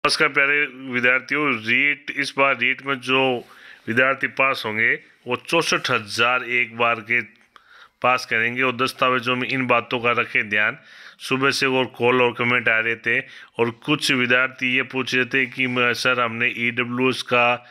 नमस्कार प्यारे विद्यार्थियों। रीट इस बार रीट में जो विद्यार्थी पास होंगे वो 64,000 एक बार के पास करेंगे। और दस्तावेजों में इन बातों का रखें ध्यान। सुबह से और कॉल और कमेंट आ रहे थे और कुछ विद्यार्थी ये पूछ रहे थे कि सर हमने EWS का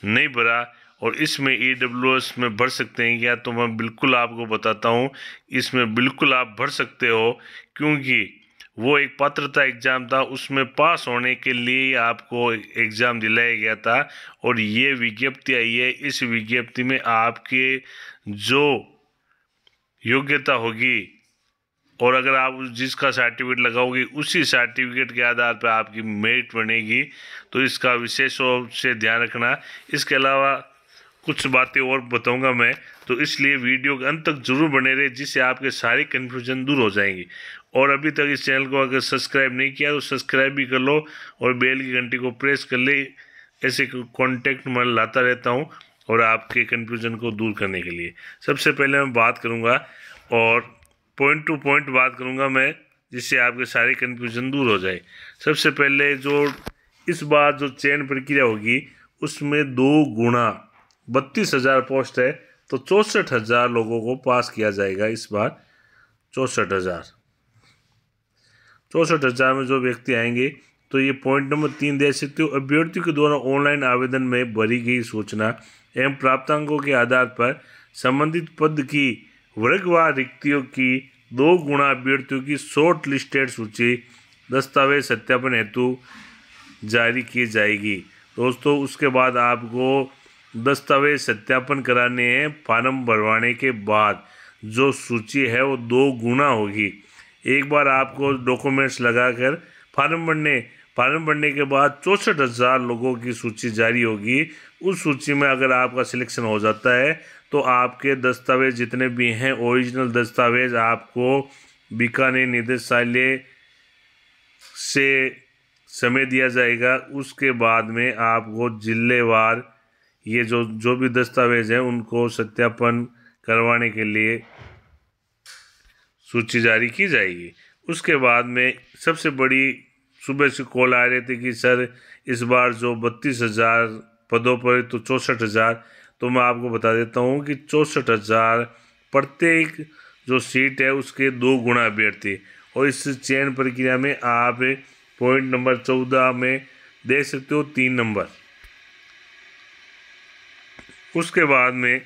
नहीं भरा और इसमें EWS में भर सकते हैं क्या? तो मैं बिल्कुल आपको बताता हूँ, इसमें बिल्कुल आप भर सकते हो, क्योंकि वो एक पात्रता एग्जाम था। उसमें पास होने के लिए आपको एग्जाम दिलाया गया था और ये विज्ञप्ति आई है। इस विज्ञप्ति में आपके जो योग्यता होगी और अगर आप जिसका सर्टिफिकेट लगाओगे उसी सर्टिफिकेट के आधार पर आपकी मेरिट बनेगी, तो इसका विशेष रूप से ध्यान रखना। इसके अलावा कुछ बातें और बताऊंगा मैं, तो इसलिए वीडियो के अंत तक जरूर बने रहे, जिससे आपके सारे कन्फ्यूजन दूर हो जाएंगी। और अभी तक इस चैनल को अगर सब्सक्राइब नहीं किया तो सब्सक्राइब भी कर लो और बेल की घंटी को प्रेस कर ले। ऐसे कॉन्टेक्ट मैं लाता रहता हूँ और आपके कन्फ्यूजन को दूर करने के लिए। सबसे पहले मैं बात करूँगा और पॉइंट टू पॉइंट बात करूँगा मैं, जिससे आपके सारे कन्फ्यूजन दूर हो जाए। सबसे पहले जो इस बार जो चयन प्रक्रिया होगी उसमें 2 गुना 32,000 पोस्ट है, तो 64,000 लोगों को पास किया जाएगा इस बार। 64,000 में जो व्यक्ति आएंगे, तो ये पॉइंट नंबर 3 दे सकते हो। अभ्यर्थियों के द्वारा ऑनलाइन आवेदन में भरी गई सूचना एवं प्राप्तांकों के आधार पर संबंधित पद की वर्गवार रिक्तियों की 2 गुना अभ्यर्थियों की शॉर्ट लिस्टेड सूची दस्तावेज सत्यापन हेतु जारी की जाएगी। दोस्तों, उसके बाद आपको दस्तावेज सत्यापन कराने हैं। फॉर्म भरवाने के बाद जो सूची है वो 2 गुना होगी। एक बार आपको डॉक्यूमेंट्स लगाकर फॉर्म भरने के बाद 64,000 लोगों की सूची जारी होगी। उस सूची में अगर आपका सिलेक्शन हो जाता है तो आपके दस्तावेज जितने भी हैं, ओरिजिनल दस्तावेज आपको बीकानेर निदेशालय से समय दिया जाएगा। उसके बाद में आपको जिलेवार ये जो भी दस्तावेज हैं उनको सत्यापन करवाने के लिए सूची जारी की जाएगी। उसके बाद में सबसे बड़ी, सुबह से कॉल आ रहे थे कि सर इस बार जो 32,000 पदों पर तो 64,000, तो मैं आपको बता देता हूँ कि 64,000 प्रत्येक जो सीट है उसके 2 गुना अभ्यर्थी। और इस चयन प्रक्रिया में आप पॉइंट नंबर 14 में देख सकते हो 3 नंबर। उसके बाद में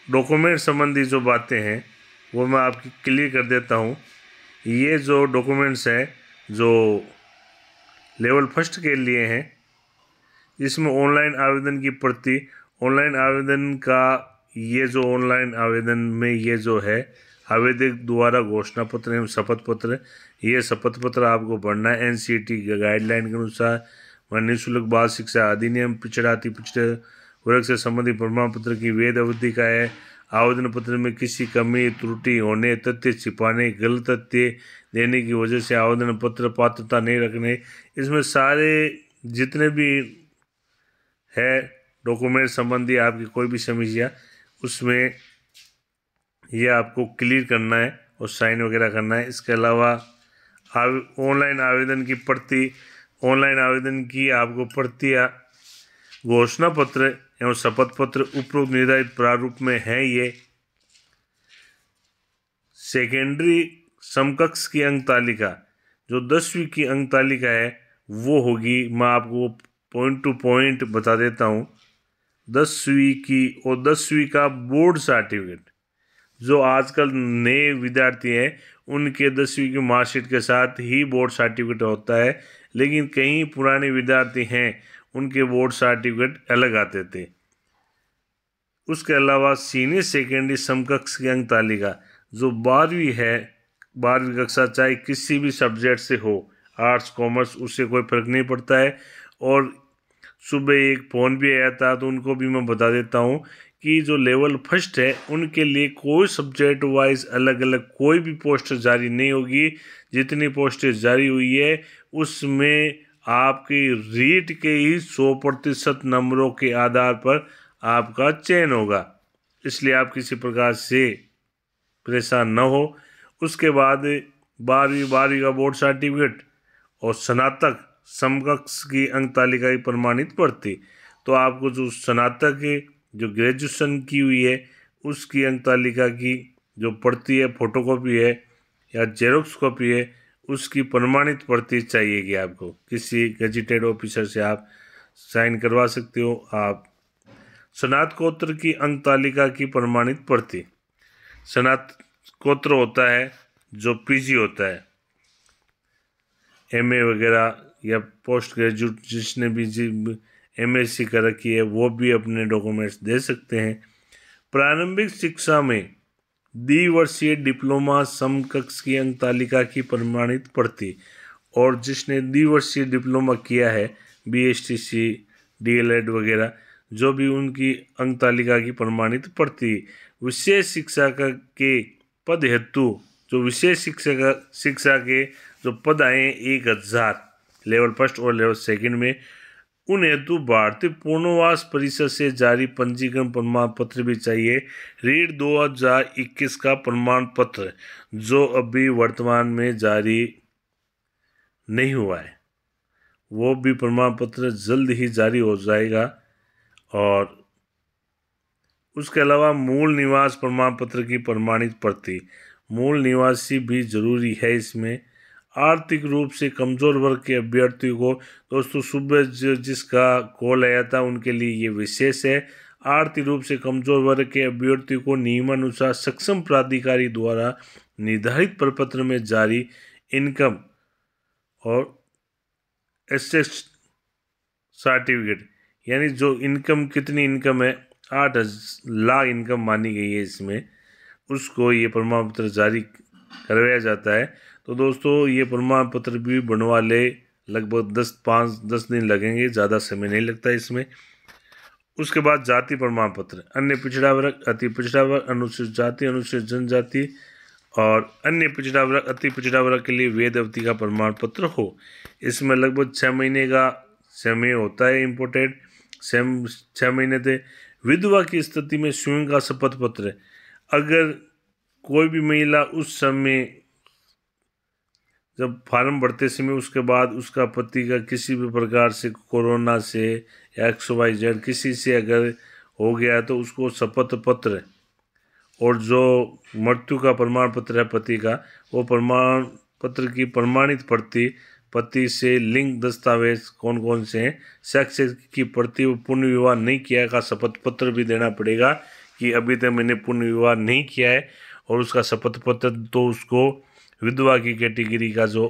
डॉक्यूमेंट संबंधी जो बातें हैं वो मैं आपकी क्लियर कर देता हूँ। ये जो डॉक्यूमेंट्स हैं जो लेवल फर्स्ट के लिए हैं, इसमें ऑनलाइन आवेदन की प्रति, ऑनलाइन आवेदन का ये जो ऑनलाइन आवेदन में ये जो है आवेदक द्वारा घोषणा पत्र एवं शपथ पत्र, ये शपथ पत्र आपको भरना है। NCERT गाइडलाइन के अनुसार व निःशुल्क बाल शिक्षा अधिनियम पिछड़ा अति पिछड़े वर्ग से संबंधित प्रमाण पत्र की वैध अवधि का है। आवेदन पत्र में किसी कमी त्रुटि होने, तथ्य छिपाने, गलत तथ्य देने की वजह से आवेदन पत्र पात्रता नहीं रखने, इसमें सारे जितने भी है डॉक्यूमेंट संबंधी आपकी कोई भी समस्या, उसमें ये आपको क्लियर करना है और साइन वगैरह करना है। इसके अलावा ऑनलाइन आवेदन की प्रति, ऑनलाइन आवेदन की आपको प्रतियाँ घोषणा पत्र एवं शपथ पत्र उपरोक्त निर्धारित प्रारूप में है। ये सेकेंडरी समकक्ष की अंक तालिका, जो 10वीं की अंक तालिका है वो होगी। मैं आपको पॉइंट टू पॉइंट बता देता हूँ। 10वीं की और 10वीं का बोर्ड सर्टिफिकेट, जो आजकल नए विद्यार्थी हैं उनके 10वीं की मार्कशीट के साथ ही बोर्ड सर्टिफिकेट होता है, लेकिन कई पुराने विद्यार्थी हैं उनके बोर्ड सर्टिफिकेट अलग आते थे। उसके अलावा सीनियर सेकेंडरी समकक्ष की अंक तालिका, जो 12वीं है, 12वीं कक्षा, चाहे किसी भी सब्जेक्ट से हो, आर्ट्स कॉमर्स, उससे कोई फर्क नहीं पड़ता है। और सुबह एक फ़ोन भी आया था तो उनको भी मैं बता देता हूँ कि जो लेवल फर्स्ट है उनके लिए कोई सब्जेक्ट वाइज अलग अलग कोई भी पोस्ट जारी नहीं होगी। जितनी पोस्टें जारी हुई है उसमें आपकी रीट के ही 100% नंबरों के आधार पर आपका चयन होगा, इसलिए आप किसी प्रकार से परेशान न हो। उसके बाद 12वीं का बोर्ड सर्टिफिकेट और स्नातक समकक्ष की अंक तालिका की प्रमाणित प्रति। तो आपको जो स्नातक की जो ग्रेजुएशन की हुई है उसकी अंक तालिका की जो प्रति है, फोटोकॉपी है या जेरोक्स कॉपी है, उसकी प्रमाणित प्रति चाहिएगी आपको। किसी गजेटेड ऑफिसर से आप साइन करवा सकते हो। आप स्नातकोत्तर की अंक तालिका की प्रमाणित प्रति। स्नातकोत्तर होता है जो पीजी होता है, एमए वगैरह या पोस्ट ग्रेजुएट जिसने भी एमएससी कर रखी है वो भी अपने डॉक्यूमेंट्स दे सकते हैं। प्रारंभिक शिक्षा में द्विवर्षीय डिप्लोमा समकक्ष की अंक तालिका की प्रमाणित प्रति। और जिसने द्विवर्षीय डिप्लोमा किया है, बीएसटीसी, डीएलएड वगैरह, जो भी उनकी अंक तालिका की प्रमाणित प्रति। विशेष शिक्षा के पद हेतु जो विशेष शिक्षा के जो पद आए 1000 लेवल फर्स्ट और लेवल सेकंड में, उन हेतु भारतीय पूर्णवास परिषद से जारी पंजीकरण प्रमाण पत्र भी चाहिए। रीड 2021 का प्रमाण पत्र जो अभी वर्तमान में जारी नहीं हुआ है, वो भी प्रमाण पत्र जल्द ही जारी हो जाएगा। और उसके अलावा मूल निवास प्रमाण पत्र की प्रमाणित प्रति। मूल निवासी भी जरूरी है इसमें। आर्थिक रूप से कमज़ोर वर्ग के अभ्यर्थियों को, दोस्तों सुबह जिसका कॉल आया था उनके लिए ये विशेष है। आर्थिक रूप से कमज़ोर वर्ग के अभ्यर्थियों को नियमानुसार सक्षम प्राधिकारी द्वारा निर्धारित प्रपत्र में जारी इनकम और एसेट सर्टिफिकेट, यानी जो इनकम कितनी इनकम है 8 लाख इनकम मानी गई है इसमें, उसको ये प्रमाण पत्र जारी करवाया जाता है। तो दोस्तों ये प्रमाण पत्र भी बनवा ले, लगभग 10 दिन लगेंगे, ज़्यादा समय नहीं लगता इसमें। उसके बाद जाति प्रमाण पत्र। अन्य पिछड़ा वर्ग, अति पिछड़ा वर्ग, अनुसूचित जाति, अनुसूचित जनजाति और अन्य पिछड़ा वर्ग, अति पिछड़ा वर्ग के लिए वेद अवधि का प्रमाण पत्र हो। इसमें लगभग 6 महीने का समय होता है इम्पोर्टेड, 6 महीने थे। विधवा की स्थिति में स्वयं का शपथ पत्र। अगर कोई भी महिला उस समय जब फार्म भरते समय उसके बाद उसका पति का किसी भी प्रकार से कोरोना से या XYZ किसी से अगर हो गया तो उसको शपथ पत्र और जो मृत्यु का प्रमाण पत्र है पति का, वो प्रमाण पत्र की प्रमाणित प्रति, पति से लिंक दस्तावेज कौन कौन से हैं, साक्ष्य की प्रति, पुण्य विवाह नहीं किया का शपथ पत्र भी देना पड़ेगा कि अभी तक मैंने पुण्य विवाह नहीं किया है, और उसका शपथ पत्र तो उसको विधवा की कैटेगरी का जो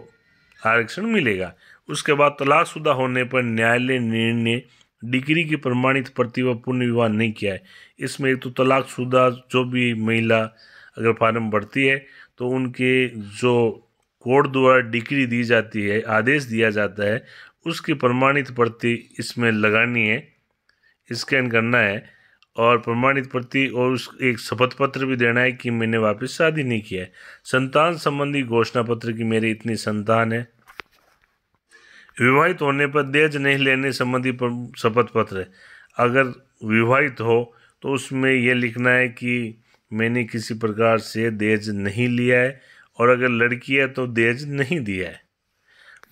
आरक्षण मिलेगा। उसके बाद तलाकशुदा होने पर न्यायालय निर्णय, डिग्री की प्रमाणित प्रति व पुण्य विवाह नहीं किया है। इसमें एक तो तलाकशुदा जो भी महिला अगर फार्म भरती है तो उनके जो कोर्ट द्वारा डिग्री दी जाती है, आदेश दिया जाता है, उसकी प्रमाणित प्रति इसमें लगानी है, स्कैन करना है और प्रमाणित प्रति और उस एक शपथ पत्र भी देना है कि मैंने वापस शादी नहीं किया है। संतान संबंधी घोषणा पत्र की मेरी इतनी संतान है। विवाहित होने पर दहेज नहीं लेने संबंधी शपथ पत्र। अगर विवाहित हो तो उसमें यह लिखना है कि मैंने किसी प्रकार से दहेज नहीं लिया है, और अगर लड़की है तो दहेज नहीं दिया है।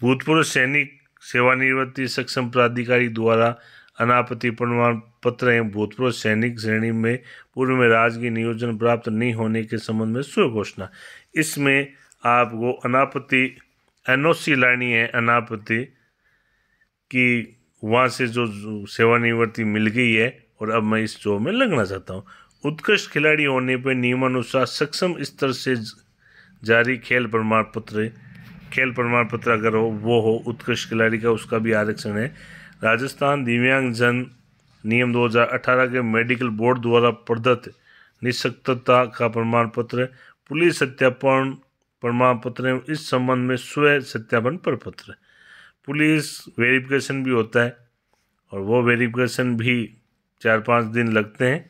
भूतपूर्व सैनिक सेवानिवृत्ति सक्षम प्राधिकारी द्वारा अनापत्ति प्रमाण पत्र एवं भूतपूर्व सैनिक श्रेणी में पूर्व में राजकीय नियोजन प्राप्त नहीं होने के संबंध में स्व घोषणा। इसमें आपको अनापत्ति NOC लानी है, अनापत्ति कि वहाँ से जो सेवानिवृत्ति मिल गई है और अब मैं इस जॉब में लगना चाहता हूँ। उत्कृष्ट खिलाड़ी होने पर नियमानुसार सक्षम स्तर से जारी खेल प्रमाण पत्र अगर हो वो हो उत्कृष्ट खिलाड़ी का, उसका भी आरक्षण है। राजस्थान दिव्यांगजन नियम 2018 के मेडिकल बोर्ड द्वारा प्रदत्त निःशक्तता का प्रमाण पत्र। पुलिस सत्यापन प्रमाण पत्र, इस संबंध में स्व सत्यापन प्रपत्र। पुलिस वेरिफिकेशन भी होता है और वो वेरिफिकेशन भी 4-5 दिन लगते हैं।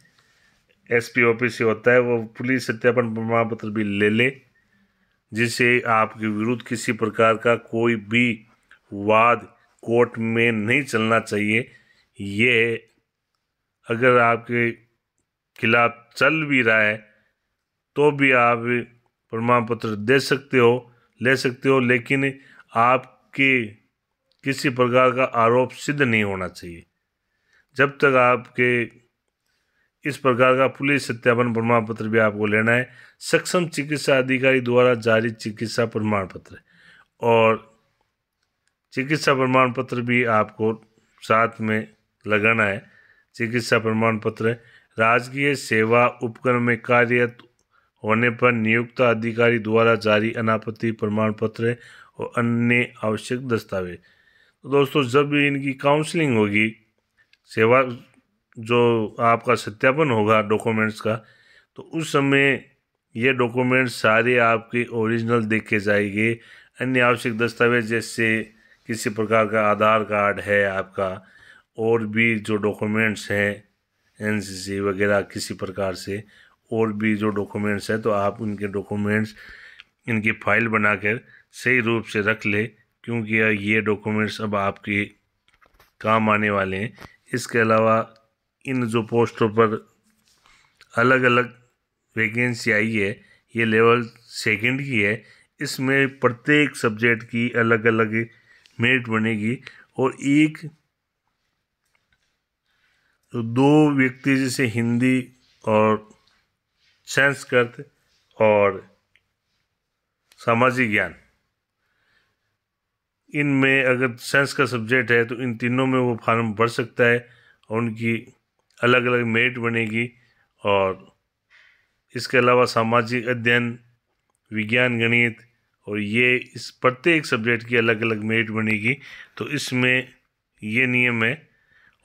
SP ऑफिस से होता है, वो पुलिस सत्यापन प्रमाण पत्र भी ले ले, जिससे आपके विरुद्ध किसी प्रकार का कोई भी वाद कोर्ट में नहीं चलना चाहिए। ये अगर आपके खिलाफ चल भी रहा है तो भी आप प्रमाण पत्र दे सकते हो, ले सकते हो, लेकिन आपके आपके किसी प्रकार का आरोप सिद्ध नहीं होना चाहिए। जब तक आपके इस प्रकार का पुलिस सत्यापन प्रमाण पत्र भी आपको लेना है, सक्षम चिकित्सा अधिकारी द्वारा जारी चिकित्सा प्रमाण पत्र और चिकित्सा प्रमाण पत्र भी आपको साथ में लगाना है। चिकित्सा प्रमाण पत्र राजकीय सेवा उपक्रम में कार्यरत होने पर नियुक्त अधिकारी द्वारा जारी अनापत्ति प्रमाण पत्र और अन्य आवश्यक दस्तावेज। तो दोस्तों, जब भी इनकी काउंसलिंग होगी, सेवा जो आपका सत्यापन होगा डॉक्यूमेंट्स का, तो उस समय ये डॉक्यूमेंट्स सारे आपके ओरिजिनल देखे जाएंगे। अन्य आवश्यक दस्तावेज जैसे किसी प्रकार का आधार कार्ड है आपका, और भी जो डॉक्यूमेंट्स हैं एनसीसी वगैरह किसी प्रकार से और भी जो डॉक्यूमेंट्स हैं, तो आप उनके डॉक्यूमेंट्स इनकी फाइल बनाकर सही रूप से रख ले, क्योंकि ये डॉक्यूमेंट्स अब आपके काम आने वाले हैं। इसके अलावा इन जो पोस्टों पर अलग अलग वैकेंसी आई है, ये लेवल 2 की है। इसमें प्रत्येक सब्जेक्ट की अलग अलग मेरिट बनेगी और एक तो 2 व्यक्ति जैसे हिंदी और संस्कृत और सामाजिक ज्ञान, इनमें अगर साइंस का सब्जेक्ट है तो इन तीनों में वो फॉर्म भर सकता है और उनकी अलग अलग मेरिट बनेगी। और इसके अलावा सामाजिक अध्ययन, विज्ञान, गणित और ये इस प्रत्येक सब्जेक्ट की अलग अलग मेरिट बनेगी। तो इसमें ये नियम है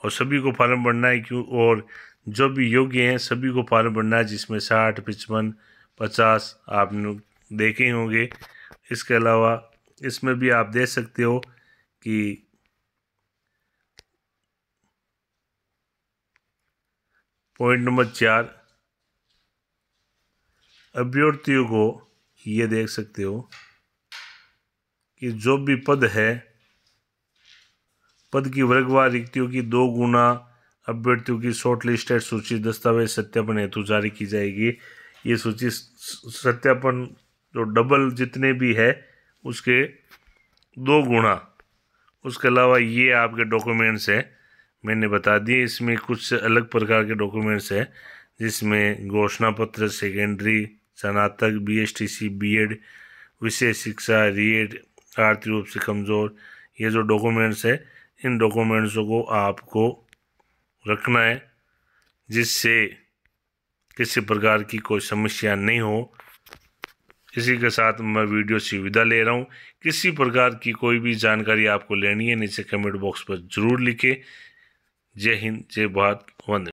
और सभी को फॉर्म भरना है, क्यों और जो भी योग्य हैं सभी को फॉर्म भरना है, जिसमें 60, 55, 50 आपने देखे होंगे। इसके अलावा इसमें भी आप देख सकते हो कि पॉइंट नंबर 4 अभ्यर्थियों को ये देख सकते हो कि जो भी पद है, पद की वर्गवार रिक्तियों की 2 गुना अभ्यर्थियों की शॉर्ट लिस्टेड सूची दस्तावेज सत्यापन हेतु जारी की जाएगी। ये सूची सत्यापन जो डबल जितने भी है उसके 2 गुना। उसके अलावा ये आपके डॉक्यूमेंट्स हैं, मैंने बता दिए। इसमें कुछ अलग प्रकार के डॉक्यूमेंट्स हैं, जिसमें घोषणा पत्र, सेकेंडरी, स्नातक, बीएसटीसी, बीएड, विशेष शिक्षा, रीएड, आर्थिक रूप से कमज़ोर, ये जो डॉक्यूमेंट्स है, इन डॉक्यूमेंट्सों को आपको रखना है, जिससे किसी प्रकार की कोई समस्या नहीं हो। इसी के साथ मैं वीडियो से विदा ले रहा हूँ। किसी प्रकार की कोई भी जानकारी आपको लेनी है, नीचे कमेंट बॉक्स पर ज़रूर लिखें। जय हिंद, जय भारत, वंदे।